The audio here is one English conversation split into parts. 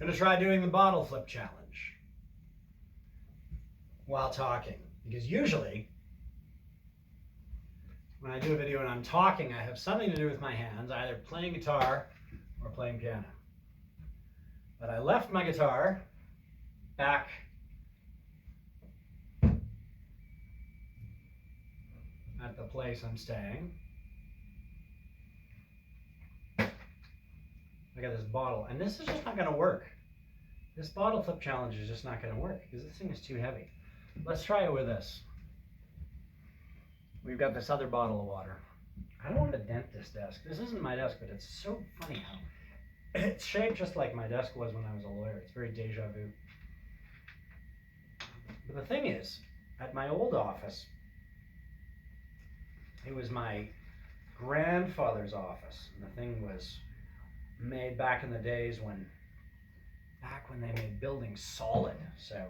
Gonna try doing the bottle flip challenge while talking, because usually when I do a video and I'm talking, I have something to do with my hands, either playing guitar or playing piano. But I left my guitar back at the place I'm staying. I got this bottle, and this is just not gonna work. This bottle flip challenge is just not gonna work because this thing is too heavy. Let's try it with this. We've got this other bottle of water. I don't want to dent this desk. This isn't my desk, but it's so funny how it's shaped just like my desk was when I was a lawyer. It's very deja vu. But the thing is, at my old office, it was my grandfather's office. And the thing was made back in the days back when they made buildings solid. So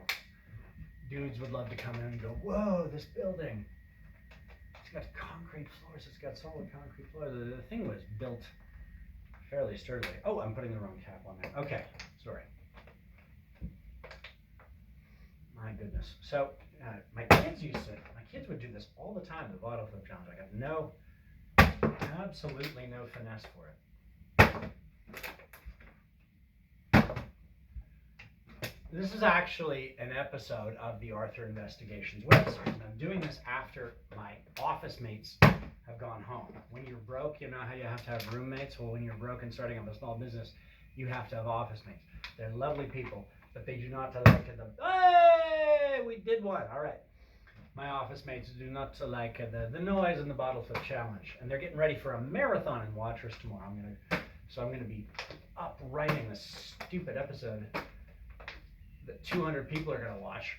dudes would love to come in and go, whoa, this building. It's got concrete floors. It's got solid concrete floors. The thing was built fairly sturdily. Oh, I'm putting the wrong cap on there. Okay, sorry. My goodness. So my kids would do this all the time, the bottle flip challenge. I got absolutely no finesse for it. This is actually an episode of the Arthur Investigations website, and I'm doing this after my office mates have gone home. When you're broke, you know how you have to have roommates? Well, when you're broke and starting up a small business, you have to have office mates. They're lovely people, but they do not like them. Hey, we did one. All right. My office mates do not like the noise and the bottle flip challenge, and they're getting ready for a marathon in Watchers tomorrow. I'm gonna be up writing this stupid episode that 200 people are going to watch,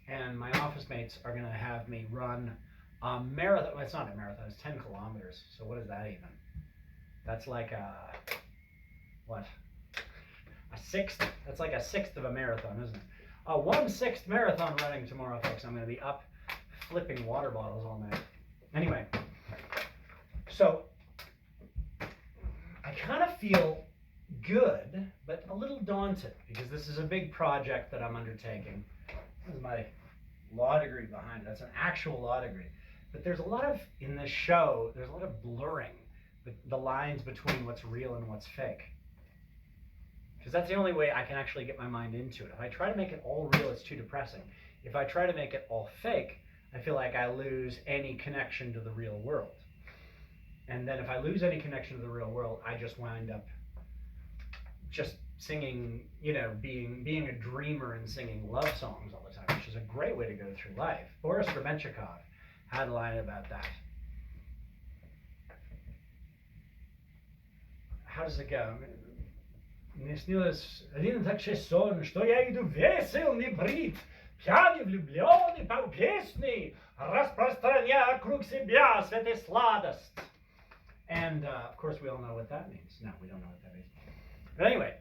and my office mates are going to have me run a marathon. Well, it's not a marathon, it's 10 kilometers. So what is that even? That's like a sixth? That's like a sixth of a marathon, isn't it? A 1/6 marathon running tomorrow, folks. I'm going to be up flipping water bottles all night. Anyway, so I kind of feel good, but a little daunted, because this is a big project that I'm undertaking. This is my law degree behind it. That's an actual law degree. But there's a lot of, in this show, there's a lot of blurring the lines between what's real and what's fake. Because that's the only way I can actually get my mind into it. If I try to make it all real, it's too depressing. If I try to make it all fake, I feel like I lose any connection to the real world. And then if I lose any connection to the real world, I just wind up just singing, being a dreamer and singing love songs all the time, which is a great way to go through life. Boris Grebenshchikov had a line about that. How does it go? Мне снилось один такой сон, что я иду весел, не брит, пьяный, влюбленный, пою песни, распространяя вокруг себя святая сладость. And of course we all know what that means. No, we don't know what that means. But anyway,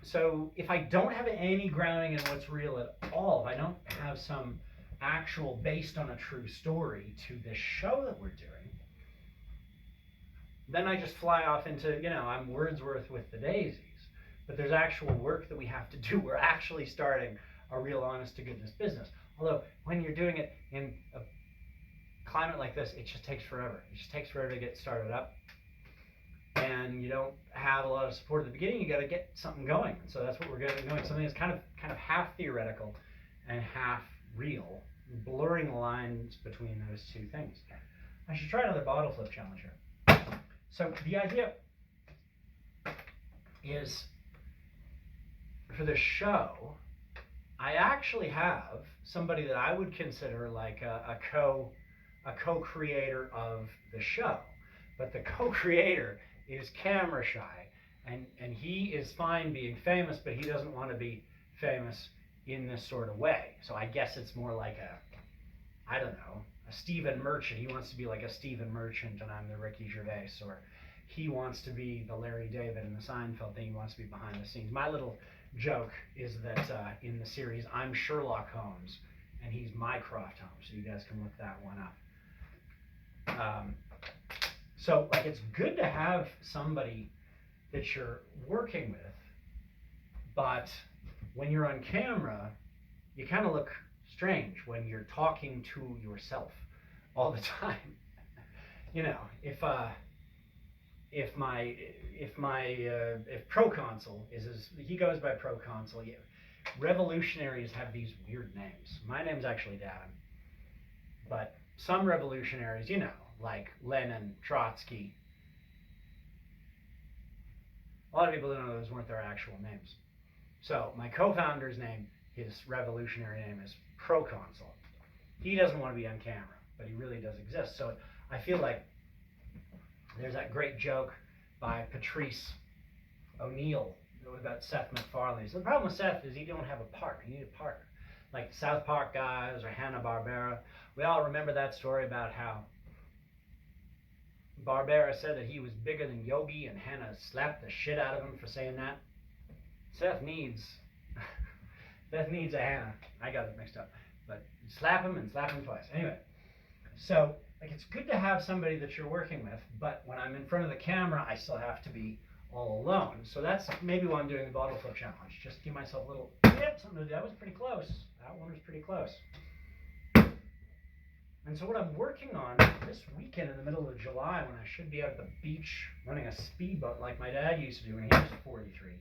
so if I don't have any grounding in what's real at all, if I don't have some actual based on a true story to this show that we're doing, then I just fly off into, I'm Wordsworth with the daisies. But there's actual work that we have to do. We're actually starting a real honest to goodness business. Although when you're doing it in a climate like this, it just takes forever. It just takes forever to get started up. And you don't have a lot of support at the beginning. You got to get something going. And so that's what we're getting going. Something that's kind of half theoretical and half real, blurring the lines between those two things. I should try another bottle flip challenge here. So the idea is, for the show, I actually have somebody that I would consider like a co-creator of the show. But the co-creator is camera shy, and he is fine being famous, but he doesn't want to be famous in this sort of way. So I guess it's more like a Stephen Merchant. He wants to be like a Stephen Merchant, and I'm the Ricky Gervais. Or he wants to be the Larry David in the Seinfeld thing. He wants to be behind the scenes. My little joke is that in the series, I'm Sherlock Holmes, and he's Mycroft Holmes. So you guys can look that one up. So it's good to have somebody that you're working with But when you're on camera, you kind of look strange when you're talking to yourself all the time. You know, if proconsul he goes by proconsul. Yeah, revolutionaries have these weird names. My name's actually Davin, but some revolutionaries, you know, like Lenin, Trotsky. A lot of people don't know those weren't their actual names. So my co-founder's name, his revolutionary name is proconsul. He doesn't want to be on camera, but he really does exist. So I feel like there's that great joke by Patrice O'Neill about Seth MacFarlane. So the problem with Seth is he don't have a partner. You need a partner. Like the South Park guys or Hanna-Barbera. We all remember that story about how Barbera said that he was bigger than Yogi and Hanna slapped the shit out of him for saying that. Seth needs a Hanna. I got it mixed up. But slap him and slap him twice. Anyway, so like it's good to have somebody that you're working with, but when I'm in front of the camera, I still have to be all alone. So that's maybe why I'm doing the bottle flip challenge. Just give myself a little, something to do. That was pretty close. That one was pretty close. And so what I'm working on this weekend in the middle of July, when I should be out at the beach running a speedboat like my dad used to do when he was 43.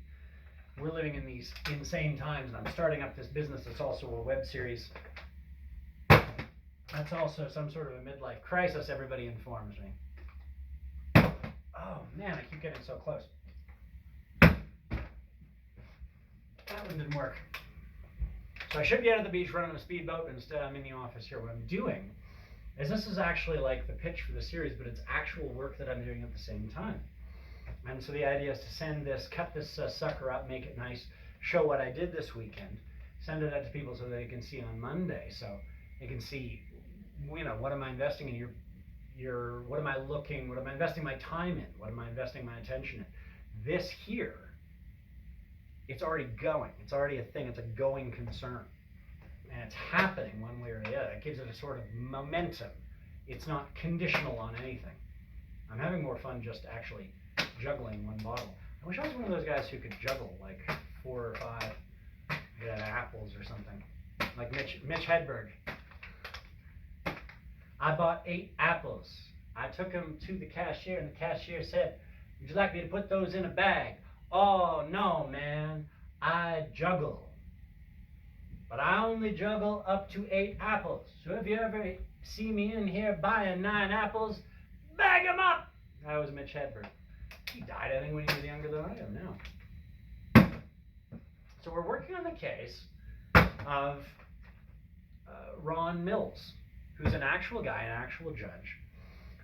We're living in these insane times, and I'm starting up this business that's also a web series. That's also some sort of a midlife crisis, everybody informs me. Oh man, I keep getting so close. That one didn't work. So I should be out at the beach running a speedboat, but instead I'm in the office here. What I'm doing is this is actually like the pitch for the series, but it's actual work that I'm doing at the same time. And so the idea is to cut this sucker up, make it nice, show what I did this weekend, send it out to people so they can see on Monday, so they can see, you know, what am I investing in what am I investing my time in, what am I investing my attention in. This here, it's already going, it's already a thing, it's a going concern. And it's happening one way or the other. It gives it a sort of momentum. It's not conditional on anything. I'm having more fun just actually juggling one bottle. I wish I was one of those guys who could juggle like 4 or 5 apples or something. Like Mitch Hedberg. I bought 8 apples. I took them to the cashier and the cashier said, "Would you like me to put those in a bag?" "Oh no, man, I juggle. But I only juggle up to 8 apples. So if you ever see me in here buying 9 apples, bag them up." That was Mitch Hedberg. He died, I think, when he was younger than I am now. So we're working on the case of Ron Mills, who's an actual guy, an actual judge.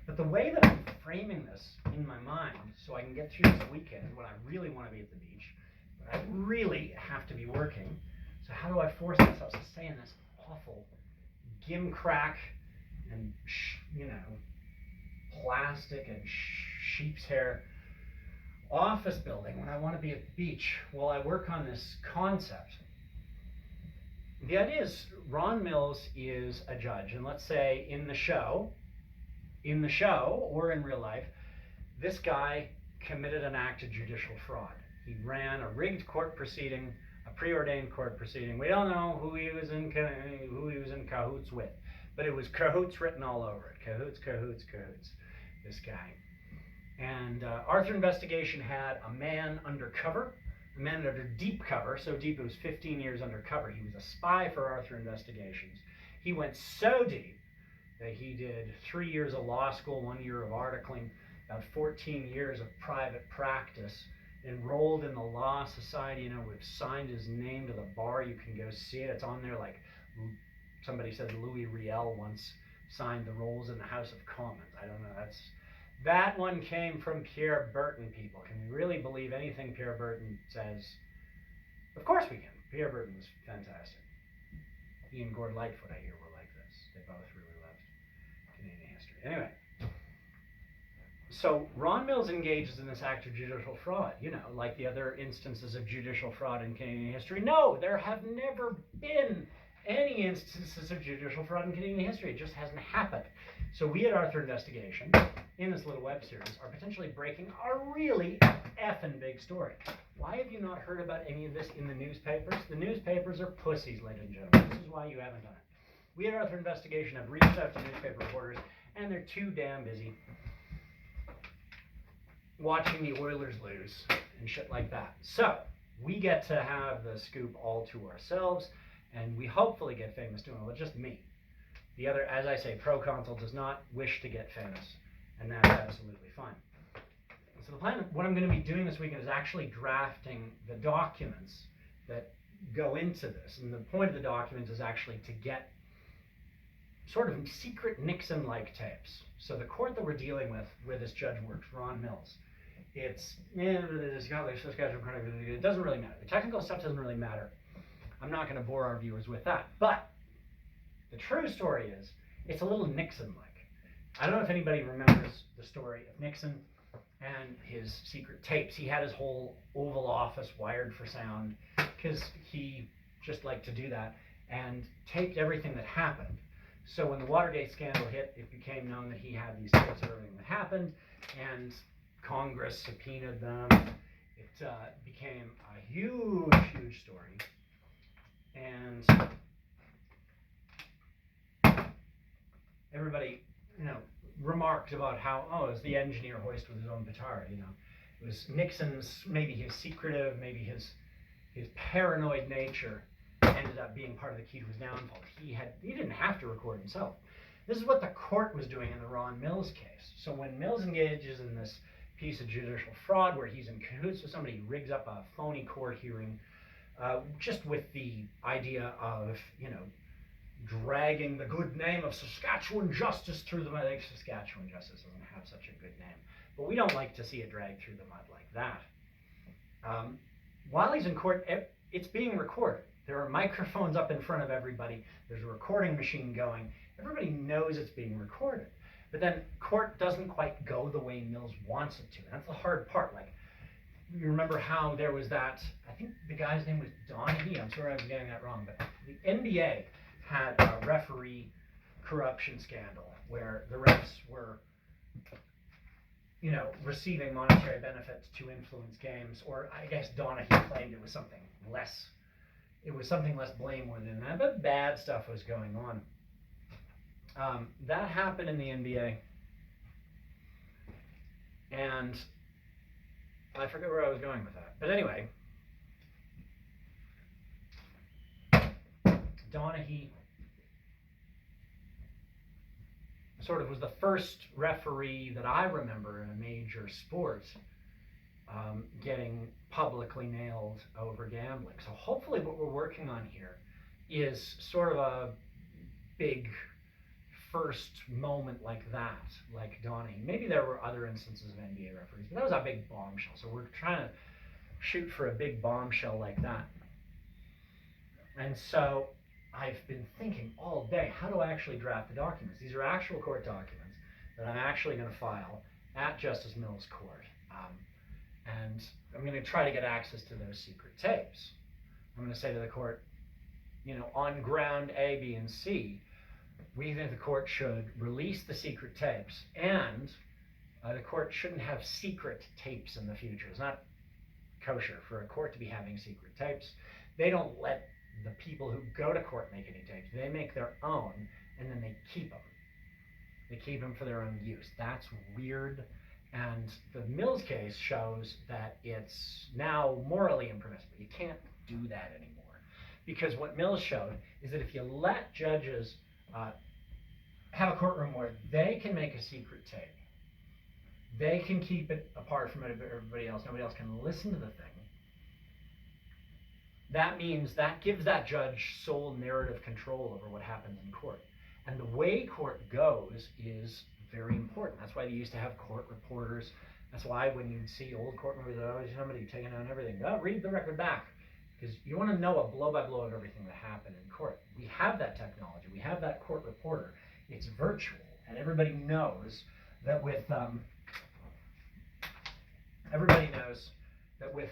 But the way that I'm framing this in my mind, so I can get through this weekend when I really want to be at the beach, but I really have to be working. So how do I force myself to stay in this awful gimcrack and plastic and sheep's hair office building when I want to be at the beach while I work on this concept? The idea is Ron Mills is a judge, and let's say in the show or in real life, this guy committed an act of judicial fraud. He ran a rigged court proceeding, a preordained court proceeding. We don't know who he was in cahoots with, but it was cahoots written all over it. Cahoots, cahoots, cahoots. This guy. And Arthur Investigation had a man undercover, a man under deep cover, so deep it was 15 years undercover. He was a spy for Arthur Investigations. He went so deep that he did 3 years of law school, 1 year of articling, about 14 years of private practice, enrolled in the Law Society. We've signed his name to the bar. You can go see it. It's on there, like somebody said Louis Riel once signed the rolls in the House of Commons. I don't know. That one came from Pierre Berton, people. Can we really believe anything Pierre Berton says? Of course we can. Pierre Berton was fantastic. He and Gord Lightfoot, I hear, were like this. They both really loved Canadian history. Anyway, so Ron Mills engages in this act of judicial fraud, like the other instances of judicial fraud in Canadian history. No, there have never been any instances of judicial fraud in Canadian history. It just hasn't happened. So we at Arthur Investigation, in this little web series, are potentially breaking a really effing big story. Why have you not heard about any of this in the newspapers? The newspapers are pussies, ladies and gentlemen. This is why you haven't done it. We at Arthur Investigation have reached out to newspaper reporters, and they're too damn busy watching the Oilers lose and shit like that. So we get to have the scoop all to ourselves, and we hopefully get famous doing it. Well, just me. The other, as I say, proconsul does not wish to get famous, and that's absolutely fine. So the plan, what I'm going to be doing this weekend is actually drafting the documents that go into this. And the point of the documents is actually to get sort of secret Nixon-like tapes. So the court that we're dealing with, where this judge works, Ron Mills, it doesn't really matter. The technical stuff doesn't really matter. I'm not going to bore our viewers with that. But the true story is, it's a little Nixon-like. I don't know if anybody remembers the story of Nixon and his secret tapes. He had his whole Oval Office wired for sound because he just liked to do that and taped everything that happened. So when the Watergate scandal hit, it became known that he had these tapes of everything that happened, and Congress subpoenaed them. It became a huge, huge story. And everybody, remarked about how, it was the engineer hoist with his own petard, It was Nixon's, maybe his secretive, maybe his paranoid nature ended up being part of the key to his downfall. He didn't have to record himself. This is what the court was doing in the Ron Mills case. So when Mills engages in this piece of judicial fraud where he's in cahoots with somebody, rigs up a phony court hearing, just with the idea of, dragging the good name of Saskatchewan justice through the mud. I think Saskatchewan justice doesn't have such a good name, but we don't like to see it dragged through the mud like that. While he's in court, it's being recorded. There are microphones up in front of everybody. There's a recording machine going. Everybody knows it's being recorded. But then court doesn't quite go the way Mills wants it to. And that's the hard part. Like, you remember how there was that, I think the guy's name was Donahue. I'm sorry I'm getting that wrong, but the NBA had a referee corruption scandal where the refs were, receiving monetary benefits to influence games, or I guess Donahue claimed it was something less blameworthy than that, but bad stuff was going on. That happened in the NBA, and I forget where I was going with that. But anyway, Donahue sort of was the first referee that I remember in a major sport getting publicly nailed over gambling. So hopefully what we're working on here is sort of a big first moment like that, like Donnie. Maybe there were other instances of NBA referees, but that was a big bombshell. So we're trying to shoot for a big bombshell like that. And so I've been thinking all day, how do I actually draft the documents? These are actual court documents that I'm actually going to file at Justice Mills' court. And I'm going to try to get access to those secret tapes. I'm going to say to the court, on ground A, B, and C, we think the court should release the secret tapes, and the court shouldn't have secret tapes in the future. It's not kosher for a court to be having secret tapes. They don't let the people who go to court make any tapes. They make their own, and then they keep them. They keep them for their own use. That's weird, and the Mills case shows that it's now morally impermissible. You can't do that anymore. Because what Mills showed is that if you let judges have a courtroom where they can make a secret tape, they can keep it apart from everybody else, nobody else can listen to the thing, that means that gives that judge sole narrative control over what happens in court. And the way court goes is very important. That's why they used to have court reporters. That's why when you see old court movies, there's always somebody taking down everything. Read the record back, because you want to know a blow-by-blow of everything that happened in court. We have that technology. We have that court reporter. It's virtual, and everybody knows that with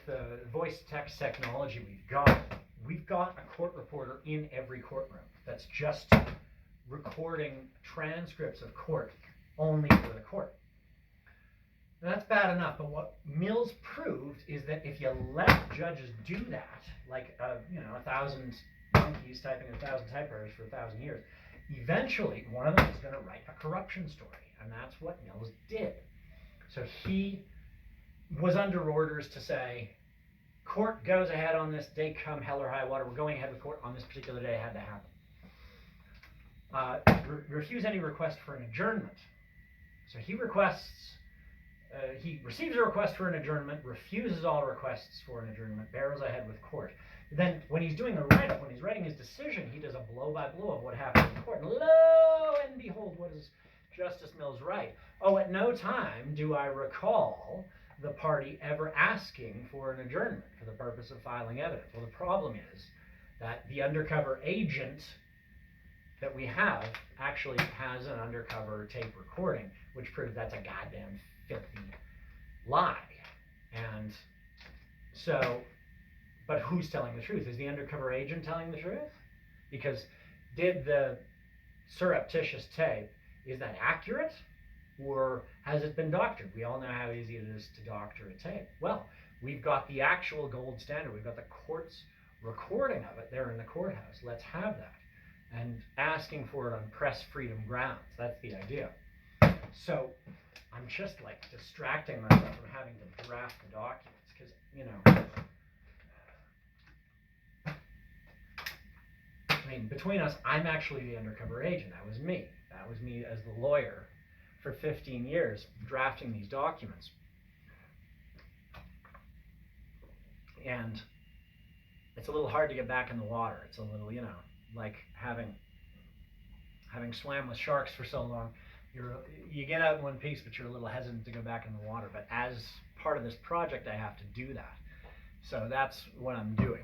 the voice-text technology we've got a court reporter in every courtroom that's just recording transcripts of court only for the court. Now, that's bad enough, but what Mills proved is that if you let judges do that, like 1,000 monkeys typing 1,000 typewriters for 1,000 years, eventually one of them is going to write a corruption story, and that's what Mills did. So he was under orders to say, court goes ahead on this day, come hell or high water, we're going ahead with court on this particular day, it had to happen. Refuse any request for an adjournment. So he receives a request for an adjournment, refuses all requests for an adjournment, barrels ahead with court. Then when he's doing the write-up, when he's writing his decision, he does a blow-by-blow of what happened in court. And lo and behold, what does Justice Mills write? Oh, at no time do I recall the party ever asking for an adjournment for the purpose of filing evidence. Well, the problem is that the undercover agent that we have actually has an undercover tape recording, which proves that's a goddamn filthy lie. And so, but who's telling the truth? Is the undercover agent telling the truth? Because did the surreptitious tape, is that accurate? Or has it been doctored? We all know how easy it is to doctor a tape. Well, we've got the actual gold standard. We've got the court's recording of it there in the courthouse. Let's have that. And asking for it on press freedom grounds. That's the idea. So I'm just like distracting myself from having to draft the documents because, I mean, between us, I'm actually the undercover agent. That was me. That was me as the lawyer for 15 years drafting these documents. And it's a little hard to get back in the water. It's a little, like having swam with sharks for so long, you get out in one piece, but you're a little hesitant to go back in the water. But as part of this project, I have to do that. So that's what I'm doing.